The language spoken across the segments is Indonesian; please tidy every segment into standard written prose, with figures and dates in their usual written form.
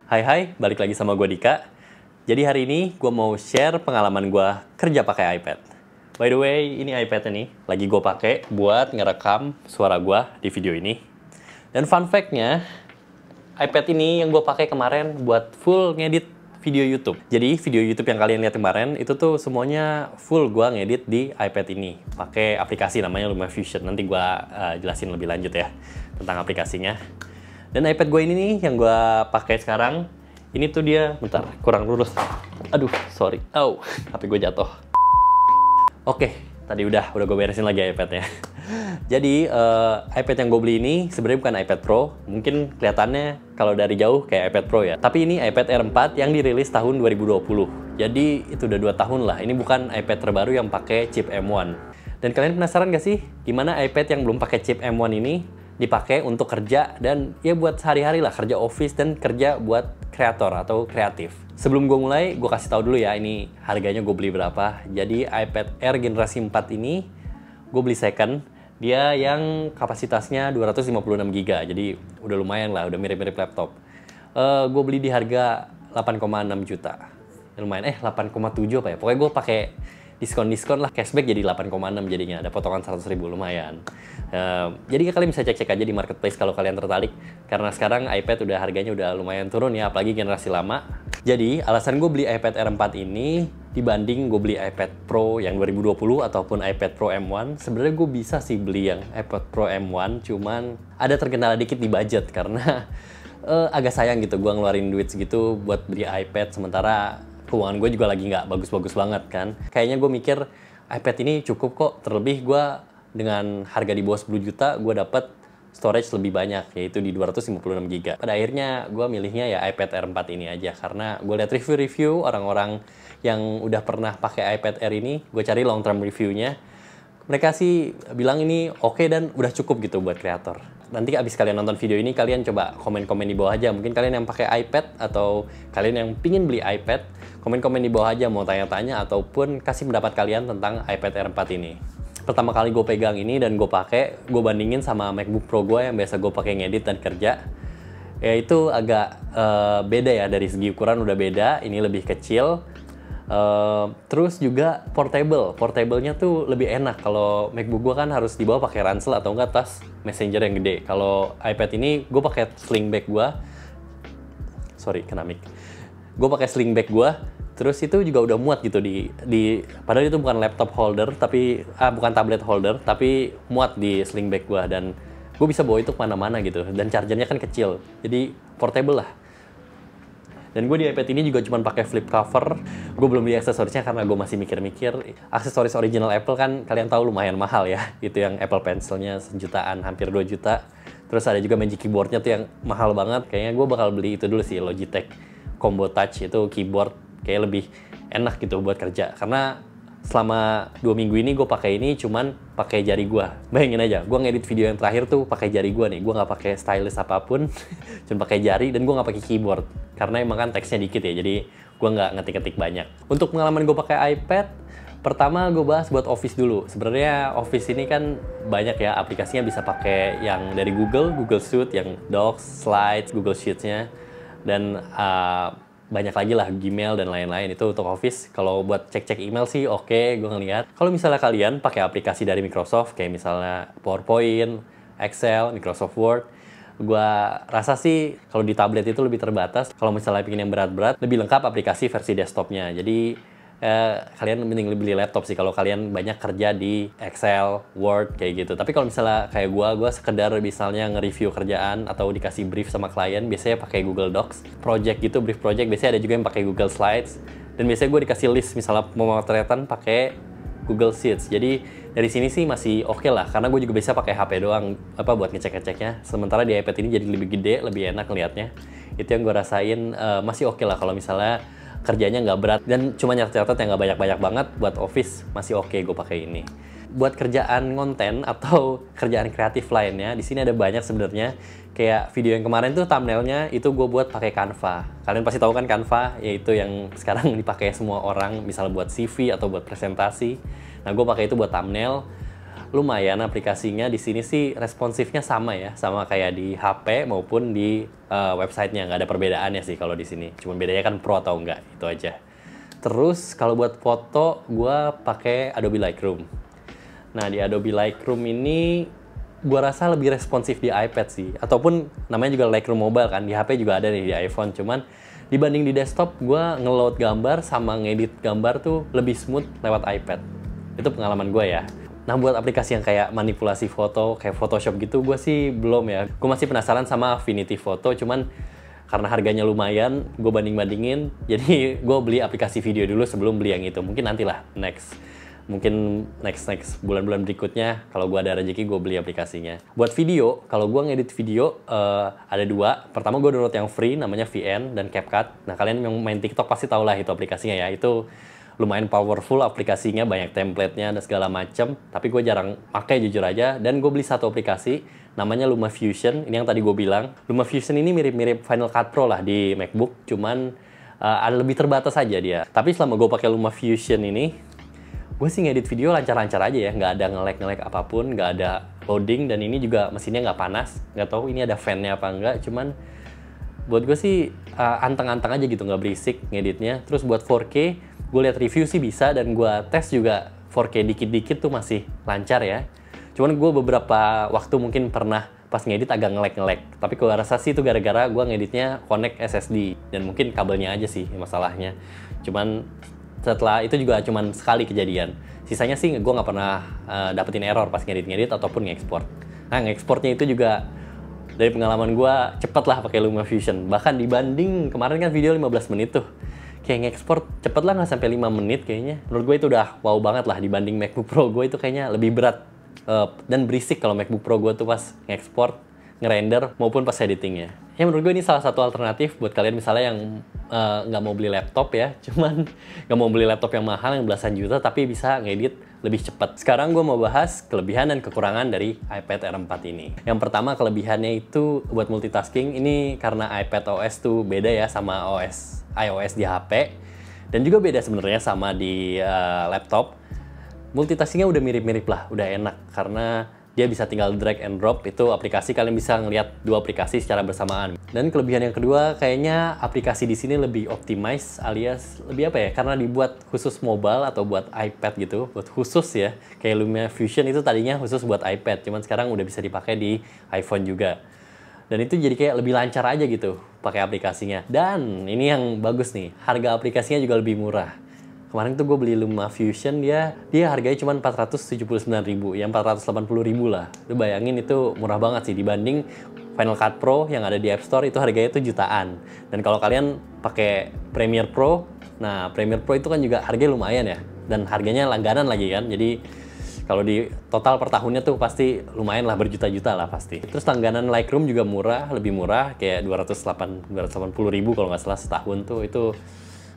Hai, balik lagi sama gue Dika. Jadi hari ini gue mau share pengalaman gue kerja pakai iPad. By the way, ini iPad nih lagi gue pakai buat ngerekam suara gue di video ini. Dan fun fact-nya, iPad ini yang gue pakai kemarin buat full ngedit video YouTube. Jadi video YouTube yang kalian lihat kemarin itu tuh semuanya full gue ngedit di iPad ini. Pakai aplikasi namanya LumaFusion. Nanti gue jelasin lebih lanjut ya tentang aplikasinya. Dan iPad gue ini nih yang gue pakai sekarang, ini tuh dia, bentar, kurang lurus. Aduh, sorry. HP gue jatuh. Oke, tadi udah gue beresin lagi iPad-nya. Jadi, iPad yang gue beli ini sebenarnya bukan iPad Pro. Mungkin kelihatannya kalau dari jauh kayak iPad Pro ya. Tapi ini iPad Air 4 yang dirilis tahun 2020. Jadi, itu udah 2 tahun lah. Ini bukan iPad terbaru yang pakai chip M1. Dan kalian penasaran gak sih, gimana iPad yang belum pakai chip M1 ini dipakai untuk kerja dan ya buat sehari-hari lah, kerja office dan kerja buat kreator atau kreatif. Sebelum gue mulai, gue kasih tahu dulu ya ini harganya gue beli berapa. Jadi iPad Air generasi 4 ini gue beli second. Dia yang kapasitasnya 256 GB, jadi udah lumayan lah, udah mirip-mirip laptop. Gue beli di harga 8,6 juta. Ya, lumayan, 8,7 apa ya? Pokoknya gue pakai diskon lah, cashback jadi 8,6 jadinya, ada potongan 100.000, lumayan. Jadi kalian bisa cek-cek aja di marketplace kalau kalian tertarik, karena sekarang iPad udah harganya udah lumayan turun ya, apalagi generasi lama. Jadi alasan gue beli iPad Air 4 ini dibanding gue beli iPad Pro yang 2020 ataupun iPad Pro M1, sebenarnya gue bisa sih beli yang iPad Pro M1, cuman ada terkendala dikit di budget karena agak sayang gitu gue ngeluarin duit segitu buat beli iPad, sementara keuangan gue juga lagi nggak bagus-bagus banget kan. Kayaknya gue mikir iPad ini cukup kok, terlebih gue dengan harga di bawah 10 juta gue dapet storage lebih banyak, yaitu di 256 GB. Pada akhirnya gue milihnya ya iPad Air 4 ini aja, karena gue lihat review-review orang-orang yang udah pernah pakai iPad Air ini, gue cari long term reviewnya. Mereka sih bilang ini oke dan udah cukup gitu buat kreator. Nanti abis kalian nonton video ini, kalian coba komen-komen di bawah aja. Mungkin kalian yang pakai iPad atau kalian yang pingin beli iPad, komen-komen di bawah aja mau tanya-tanya ataupun kasih pendapat kalian tentang iPad Air 4 ini. Pertama kali gue pegang ini dan gue pakai, gue bandingin sama MacBook Pro gue yang biasa gue pakai ngedit dan kerja. Ya itu agak beda ya, dari segi ukuran udah beda, ini lebih kecil. Terus juga portable-nya tuh lebih enak. Kalau MacBook gue kan harus dibawa pakai ransel atau enggak tas messenger yang gede. Kalau iPad ini gue pakai sling bag gue. Sorry, kena mic. Gue pakai sling bag gue. Terus itu juga udah muat gitu padahal itu bukan laptop holder, tapi bukan tablet holder, tapi muat di sling bag gue, dan gue bisa bawa itu kemana-mana gitu. Dan chargernya kan kecil, jadi portable lah. Dan gue di iPad ini juga cuma pakai flip cover. Gue belum beli aksesorisnya karena gue masih mikir-mikir. Aksesoris original Apple kan kalian tahu lumayan mahal ya. Itu yang Apple Pencil-nya sejutaan, hampir 2 juta. Terus ada juga Magic Keyboard-nya tuh yang mahal banget. Kayaknya gue bakal beli itu dulu sih, Logitech Combo Touch. Itu keyboard kayak lebih enak gitu buat kerja. Karena selama 2 minggu ini gue pakai ini cuman pakai jari gue. Bayangin aja, gue ngedit video yang terakhir tuh pakai jari gue nih. Gue nggak pakai stylus apapun, cuma pakai jari, dan gue nggak pakai keyboard karena emang kan teksnya dikit ya, jadi gue nggak ngetik-ngetik banyak. Untuk pengalaman gue pakai iPad, pertama gue bahas buat Office dulu. Sebenarnya Office ini kan banyak ya aplikasinya, bisa pakai yang dari Google Suite, yang Docs, Slides, Google Sheets-nya, dan banyak lagi lah, Gmail dan lain-lain. Itu untuk Office. Kalau buat cek-cek email sih oke, gue ngeliat. Kalau misalnya kalian pakai aplikasi dari Microsoft, kayak misalnya PowerPoint, Excel, Microsoft Word, gue rasa sih kalau di tablet itu lebih terbatas. Kalau misalnya bikin yang berat-berat, lebih lengkap aplikasi versi desktopnya. Jadi kalian mending beli laptop sih kalau kalian banyak kerja di Excel, Word, kayak gitu. Tapi kalau misalnya kayak gue sekedar misalnya nge-review kerjaan atau dikasih brief sama klien, biasanya pakai Google Docs. Project gitu, brief project, biasanya ada juga yang pakai Google Slides. Dan biasanya gue dikasih list, misalnya pemotretan pakai Google Sheets. Jadi dari sini sih masih oke lah, karena gue juga bisa pakai HP doang buat ngecek-ngeceknya. Sementara di iPad ini jadi lebih gede, lebih enak ngeliatnya. Itu yang gue rasain, masih oke lah kalau misalnya kerjanya nggak berat dan cuma nyatet-nyatet yang nggak banyak-banyak banget. Buat Office masih oke gue pakai ini. Buat kerjaan konten atau kerjaan kreatif lainnya, di sini ada banyak sebenarnya. Kayak video yang kemarin tuh thumbnailnya itu gue buat pakai Canva. Kalian pasti tahu kan Canva, yaitu yang sekarang dipakai semua orang, misalnya buat CV atau buat presentasi. Nah, gue pakai itu buat thumbnail. lumayan aplikasinya di sini sih responsifnya sama ya, sama kayak di HP maupun di websitenya, nggak ada perbedaannya sih kalau di sini. Cuma bedanya kan pro atau enggak, itu aja. Terus kalau buat foto, gue pakai Adobe Lightroom. Nah di Adobe Lightroom ini gue rasa lebih responsif di iPad sih, ataupun namanya juga Lightroom Mobile kan, di HP juga ada nih di iPhone. Cuman dibanding di desktop, gue ngeload gambar sama ngedit gambar tuh lebih smooth lewat iPad. Itu pengalaman gue ya. Nah buat aplikasi yang kayak manipulasi foto, kayak Photoshop gitu, gue sih belum ya. Gue masih penasaran sama Affinity Photo, cuman karena harganya lumayan, gue banding-bandingin, jadi gue beli aplikasi video dulu sebelum beli yang itu. Mungkin nantilah, mungkin next bulan-bulan berikutnya kalau gue ada rezeki gue beli aplikasinya. Buat video, kalau gue ngedit video ada dua. Pertama gue download yang free namanya VN dan CapCut. Nah kalian yang main TikTok pasti tau lah itu aplikasinya ya. Itu lumayan powerful aplikasinya, banyak template-nya dan segala macam. Tapi gue jarang pakai jujur aja. Dan gue beli satu aplikasi namanya LumaFusion. Ini yang tadi gue bilang. LumaFusion ini mirip-mirip Final Cut Pro lah di MacBook, cuman ada lebih terbatas aja dia. Tapi selama gue pakai LumaFusion ini, gue sih ngedit video lancar-lancar aja ya, nggak ada nge-lag apapun, nggak ada loading, dan ini juga mesinnya nggak panas. Nggak tahu ini ada fan-nya apa enggak, cuman buat gue sih anteng-anteng aja gitu, nggak berisik ngeditnya. Terus buat 4K, gue lihat review sih bisa, dan gue tes juga 4K dikit-dikit tuh masih lancar ya. Cuman gue beberapa waktu mungkin pernah pas ngedit agak nge-lag. Tapi gue rasa sih itu gara-gara gue ngeditnya connect SSD, dan mungkin kabelnya aja sih masalahnya. Cuman setelah itu juga cuman sekali kejadian. Sisanya sih gue nggak pernah dapetin error pas ngedit ataupun ngekspor. Nah ngekspornya itu juga dari pengalaman gue cepet lah pakai LumaFusion. Bahkan dibanding kemarin kan video 15 menit tuh. Kayak ngekspor cepet lah, nggak sampai 5 menit kayaknya. Menurut gue itu udah wow banget lah dibanding MacBook Pro gue itu kayaknya lebih berat dan berisik kalau MacBook Pro gue tuh pas ngekspor, ngerender maupun pas editingnya. Ya menurut gue ini salah satu alternatif buat kalian misalnya yang nggak mau beli laptop ya, cuman nggak mau beli laptop yang mahal yang belasan juta tapi bisa ngedit lebih cepat. Sekarang gue mau bahas kelebihan dan kekurangan dari iPad Air 4 ini. Yang pertama kelebihannya itu buat multitasking. Ini karena iPad OS tuh beda ya sama iOS di HP, dan juga beda sebenarnya sama di laptop. Multitaskingnya udah mirip-mirip lah, udah enak karena dia bisa tinggal drag and drop. Itu aplikasi, kalian bisa ngelihat dua aplikasi secara bersamaan. Dan kelebihan yang kedua, kayaknya aplikasi di sini lebih optimize, alias lebih apa ya? Karena dibuat khusus mobile atau buat iPad gitu, buat khusus ya. Kayak LumaFusion itu tadinya khusus buat iPad, cuman sekarang udah bisa dipakai di iPhone juga. Dan itu jadi kayak lebih lancar aja gitu pakai aplikasinya. Dan ini yang bagus nih, harga aplikasinya juga lebih murah. Kemarin tuh gue beli LumaFusion, dia harganya cuma 479.000, ya 480.000 lah. Lu bayangin itu murah banget sih dibanding Final Cut Pro yang ada di App Store, itu harganya tuh jutaan. Dan kalau kalian pakai Premiere Pro, nah Premiere Pro itu kan juga harganya lumayan ya. Dan harganya langganan lagi kan, jadi kalau di total per tahunnya tuh pasti lumayan lah, berjuta-juta lah pasti. Terus langganan Lightroom juga murah, lebih murah, kayak 280.000 kalau nggak salah setahun tuh. Itu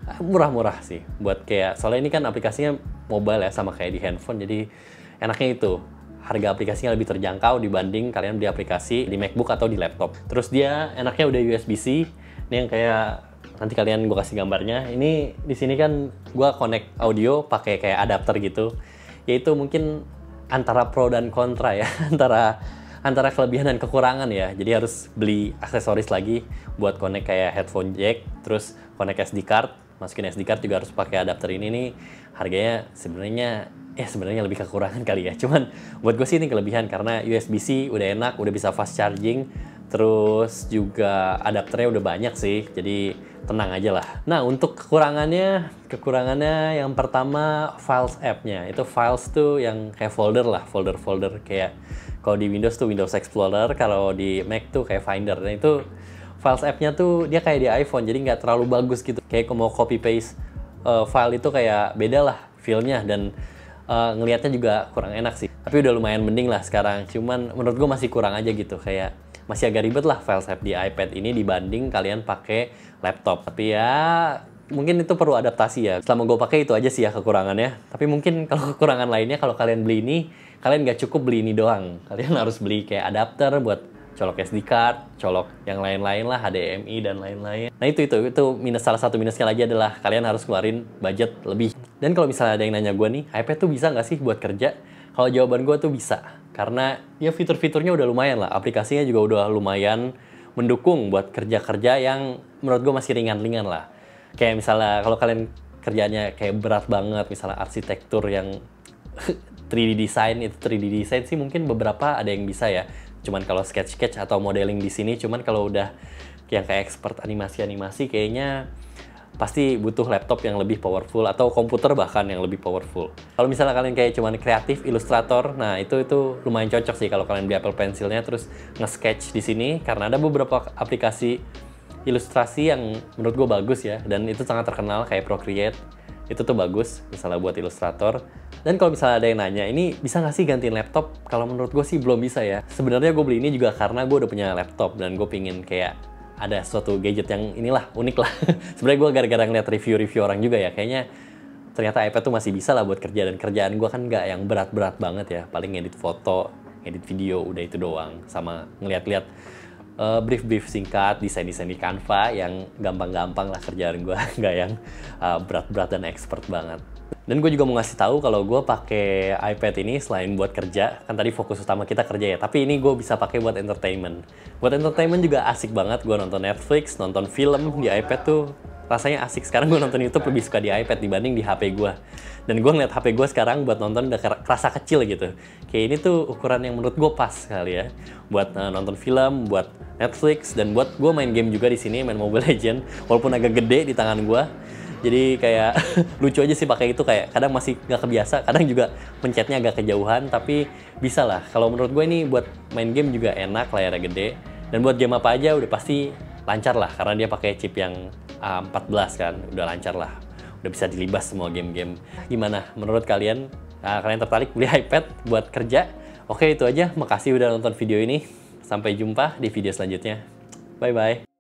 murah-murah sih buat kayak, soalnya ini kan aplikasinya mobile ya, sama kayak di handphone, jadi enaknya itu harga aplikasinya lebih terjangkau dibanding kalian beli aplikasi di MacBook atau di laptop. Terus dia enaknya udah USB-C. Ini yang kayak nanti kalian gue kasih gambarnya. Ini di sini kan gue connect audio pakai kayak adapter gitu. Yaitu mungkin antara pro dan kontra ya, antara kelebihan dan kekurangan ya. Jadi harus beli aksesoris lagi buat connect kayak headphone jack, terus connect SD card. Masukin SD card juga harus pakai adapter ini nih. Harganya sebenarnya lebih kekurangan kali ya. Cuman buat gue sih ini kelebihan karena USB-C udah enak, udah bisa fast charging. Terus juga adapternya udah banyak sih. Jadi tenang aja lah. Nah, untuk kekurangannya yang pertama Files app-nya. Itu Files tuh yang kayak folder lah, folder-folder kayak kalau di Windows tuh Windows Explorer, kalau di Mac tuh kayak Finder. Dan itu Files app-nya tuh dia kayak di iPhone, jadi nggak terlalu bagus gitu. Kayak kalau mau copy-paste file itu kayak beda lah feel-nya, dan ngelihatnya juga kurang enak sih. Tapi udah lumayan mending lah sekarang. Cuman menurut gue masih kurang aja gitu, kayak masih agak ribet lah Files app di iPad ini dibanding kalian pakai laptop. Tapi ya mungkin itu perlu adaptasi ya. Selama gue pakai itu aja sih ya kekurangannya. Tapi mungkin kalau kekurangan lainnya, kalau kalian beli ini, kalian nggak cukup beli ini doang. Kalian harus beli kayak adapter buat colok SD card, colok yang lain-lain lah, HDMI dan lain-lain. Nah itu salah satu minusnya lagi adalah kalian harus keluarin budget lebih. Dan kalau misalnya ada yang nanya gue nih, iPad tuh bisa nggak sih buat kerja? Kalau jawaban gue tuh bisa. Karena ya fitur-fiturnya udah lumayan lah. Aplikasinya juga udah lumayan mendukung buat kerja-kerja yang menurut gue masih ringan-ringan lah. Kayak misalnya kalau kalian kerjanya kayak berat banget, misalnya arsitektur yang 3D design, itu 3D design sih mungkin beberapa ada yang bisa ya. Cuman kalau sketch-sketch atau modeling di sini, cuman kalau udah yang kayak expert animasi-animasi kayaknya pasti butuh laptop yang lebih powerful atau komputer bahkan yang lebih powerful. Kalau misalnya kalian kayak cuman kreatif, ilustrator, nah itu lumayan cocok sih kalau kalian beli Apple Pencil-nya terus nge-sketch di sini karena ada beberapa aplikasi ilustrasi yang menurut gue bagus ya dan itu sangat terkenal kayak Procreate. Itu tuh bagus misalnya buat ilustrator. Dan kalau misalnya ada yang nanya, ini bisa nggak sih gantiin laptop? Kalau menurut gue sih belum bisa ya. Sebenarnya gue beli ini juga karena gue udah punya laptop dan gue pingin kayak ada suatu gadget yang inilah unik lah. Sebenarnya gue gara-gara ngeliat review-review orang juga ya, kayaknya ternyata iPad tuh masih bisa lah buat kerja, dan kerjaan gue kan nggak yang berat-berat banget ya, paling ngedit foto, ngedit video, udah itu doang, sama ngeliat-liat brief-brief singkat, desain-desain di Canva yang gampang-gampang lah kerjaan gue, nggak yang berat-berat dan expert banget. Dan gue juga mau ngasih tahu kalau gue pakai iPad ini selain buat kerja, kan tadi fokus utama kita kerja ya, tapi ini gue bisa pakai buat entertainment. Buat entertainment juga asik banget, gue nonton Netflix, nonton film di iPad tuh rasanya asik. Sekarang gue nonton YouTube lebih suka di iPad dibanding di HP gue. Dan gue ngeliat HP gue sekarang buat nonton udah kerasa kecil gitu. Kayak ini tuh ukuran yang menurut gue pas kali ya. Buat nonton film, buat Netflix, dan buat gue main game juga di sini, main Mobile Legends. Walaupun agak gede di tangan gue. Jadi kayak lucu aja sih pakai itu, kayak kadang masih nggak kebiasa, kadang juga pencetnya agak kejauhan, tapi bisa lah. Kalau menurut gue ini buat main game juga enak, layarnya gede. Dan buat game apa aja udah pasti lancar lah, karena dia pakai chip yang A14 kan, udah lancar lah. Udah bisa dilibas semua game-game. Gimana menurut kalian? Kalian tertarik beli iPad buat kerja? Oke, itu aja. Makasih udah nonton video ini. Sampai jumpa di video selanjutnya. Bye-bye.